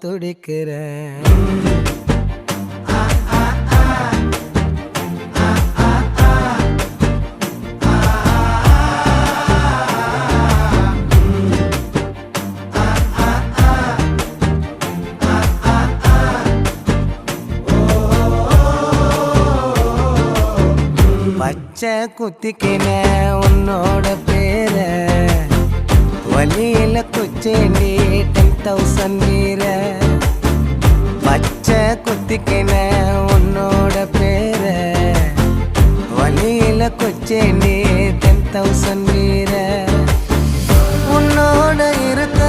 துடிக்கிறேன். பச்சை குத்திக்கின உன்னோட பேர வலியில குச்சேண்டி 10,000 வீர. பச்சை குத்திக்கின உன்னோட பேர வலியில குச்சேண்டி 10,000 வீர. உன்னோட